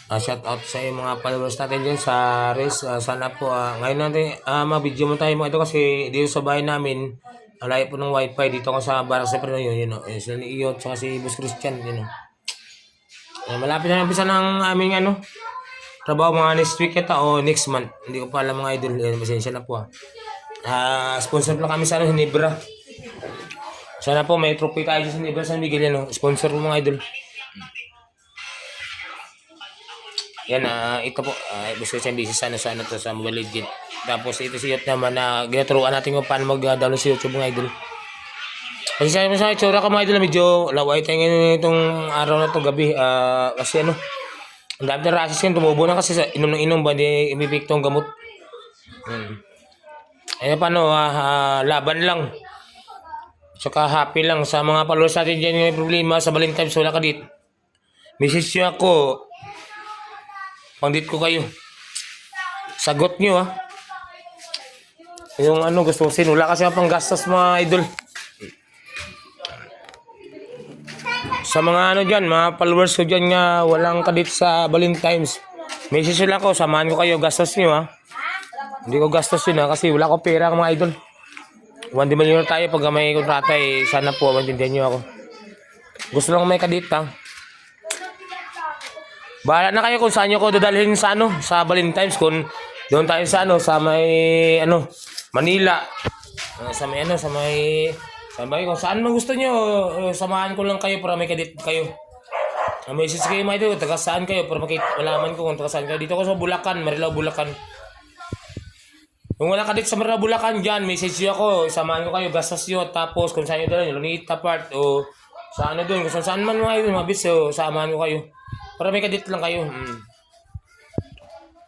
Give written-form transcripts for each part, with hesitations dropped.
Shout out sa iyo mga followers natin dyan sa Riz. Sana po, ngayon natin, ma-video mo tayo mga ito kasi dito sa bahay namin, alayo po ng wifi dito ko sa Barak sa Pinoy, yun o. Sila ni Iyot, saka si Boss Christian, yun o. Malapit na umpisa ng aming trabaho mga next week yata o next month. Hindi ko pa alam mga idol, pasensya na po sponsor lang kami sa Hinebra. Sana po may trophy tayo sa Hinebra sa Miguel yan o. Sponsor po mga idol. Yan, ito po, gusto siya busy sana sa to sa Mobile Legend. Tapos ito si Yot naman na ginaturuan natin kung paano mag-download sa YouTube mga idol. Kasi sabi mo sa itsura ka mga idol, medyo laway tayo ngayon itong araw na to gabi. Kasi ang dami na rasis yan, tumubo na kasi sa inom ng inom ba, di imipik tong gamot. Paano, laban lang. Tsaka happy lang sa mga followers natin dyan yung may problema sa Valentine's, wala ka dit. Message nyo ako. Pangdit ko kayo. Sagot nyo Yung gusto ko sin. Wala kasi pang gastos mga idol. Sa mga dyan, mga followers ko dyan nga walang kadit sa Valentine's. Message lang ko, samahan ko kayo. Gastos nyo Hindi ko gastos yun kasi wala ko pera mga idol. 1 million tayo pag may kontrata sana po maintindihan nyo ako. Gusto lang may kadit Bahala na kayo kung saan nyo ko dadalhin sa sa Valentine's, kung doon tayo sa sa may Manila. Sa may kung saan man gusto nyo, samahan ko lang kayo para may kadit kayo. Message kayo mga ito, taga saan kayo para malaman ko kung taga saan kayo. Dito ko sa Bulacan, Marilao, Bulacan. Kung wala kadit sa Marilao, Bulacan dyan, message nyo ako, samahan ko kayo, gastos nyo, tapos kung saan nyo dalhin, Lunita Part, o sa doon, kung saan man mga ito, mga bis, samahan ko kayo. Para may kadit lang kayo.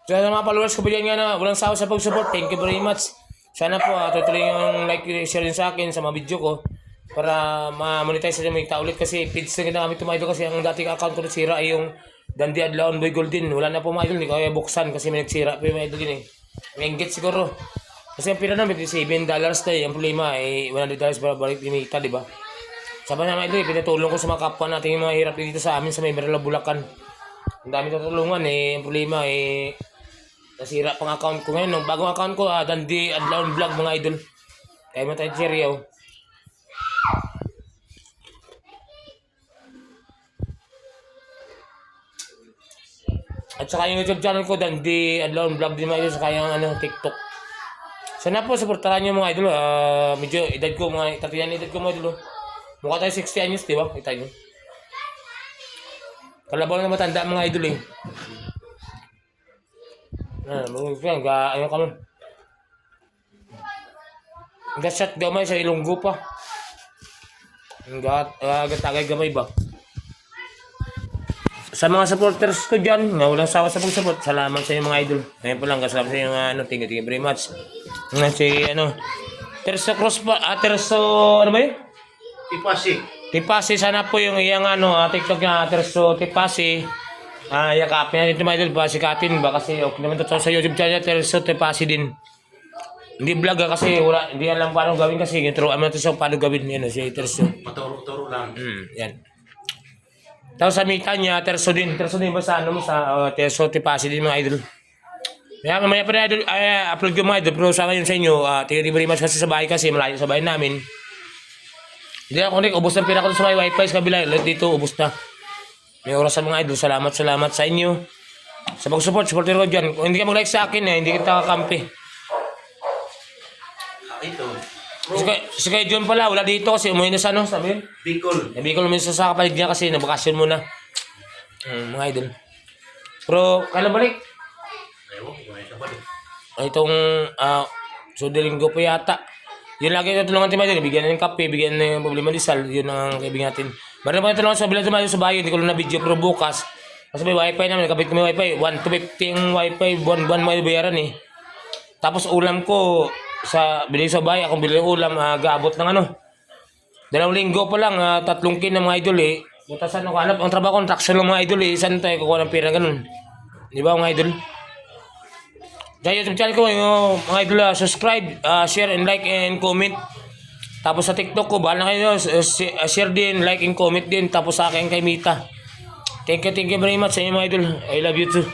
So, mga followers ko bilyan nga walang sawa sa pag-support. Thank you very much. Sana po tutuloy yung like, share din sa akin sa mga video ko para ma-monetize na may ulit kasi feeds na ginagamit mga idol kasi ang dating account ko nasira ay yung Dandy Adlaon Boy Golden. Wala na po mga idol. Hindi ko kaya buksan kasi may nagsira po yung mga idol din May engage siguro. Kasi ang pira namin $7 na Ang problema ay $100 para balik limita, di ba? Sabi na mga idol, pinatulong ko sa mga kapwa natin yung mga hirap dito sa amin sa may Marilao, Bulacan. Ang dami tutulungan ang problema nasira pang account ko ngayon. Nung bagong account ko, Dandy Adlaon Vlog mga idol. Kaya mo tayo cherry At saka yung YouTube channel ko, Dandy Adlaon Vlog din mga idol, saka yung TikTok. Sana po, supportahan nyo mga idol. Medyo edad ko, mga 30 edad ko mga idol. Mukha tayo 60 anyos, di ba? Kita nyo. Kalabaw na matanda mga idol Ayaw ka man. Shot gamay sa Ilonggo pa. Gatagay gamay ba? Sa mga supporters ko dyan, walang sawa sa pag-support. Salamat sa inyo mga idol. Ngayon po lang, kasalamat sa inyo thank you very much. Terso Cross pa, Terso, ano ba yun? Tipasi, sana po yung iyang TikTok niya, Terso Tipasi. Yakapin natin ito mga idol, pasikatin ba kasi okay naman ito sa YouTube channel niya, Terso Tipasi din. Hindi vlog kasi hindi alam paano gawin kasi turuan mo ito sa paano gawin yan si Terso. Paturo lang. Yan. Tapos sa mita niya, Terso din ba sa Terso Tipasi din mga idol. Mamaya pa na idol, upload ko mga idol, pero sa ngayon sa inyo, thank you very much kasi sa bahay kasi malayo sa bahay namin. Hindi ako ubos ng pera ko sa may wifi sa kabila. Dito, ubos na. May oras sa mga idol. Salamat sa inyo. Sa pag-support ko dyan. Kung hindi ka mag-like sa akin, hindi kita kakampi. Ito. Si Kuya John pala, wala dito kasi umuwi na sa sabi yun? Bicol. Bicol naman sa kapalig niya kasi nabakasyon muna. Mga idol. Pero, kailan balik? Itong, Linggo po yata. Yun lagi na tulungan tayo mga bigyan na ng kape, bigyan na ng problema di sal, yun ang kaibigan natin. Meron pa tulungan sa bilang sa bahay, hindi ko lang na video pero bukas. Kasi may wifi namin, nakabit ko may wifi, 1 to 50 ang wifi, buwan may bayaran Tapos ulam ko, bilhin sa bahay, akong bilhin ulam, gaabot ng 2 linggo pa lang, 3 kin ng mga idol Butasan ako, hanap ang trabaho, contraction ng mga idol saan tayo kukuha ng pera ganun. Di ba mga idol? Sa YouTube channel ko, mga idol, subscribe, share and like and comment. Tapos sa TikTok ko, bahala kayo, share din, like and comment din. Tapos sa akin kay Mita. Thank you very much sa inyo mga idol. I love you too.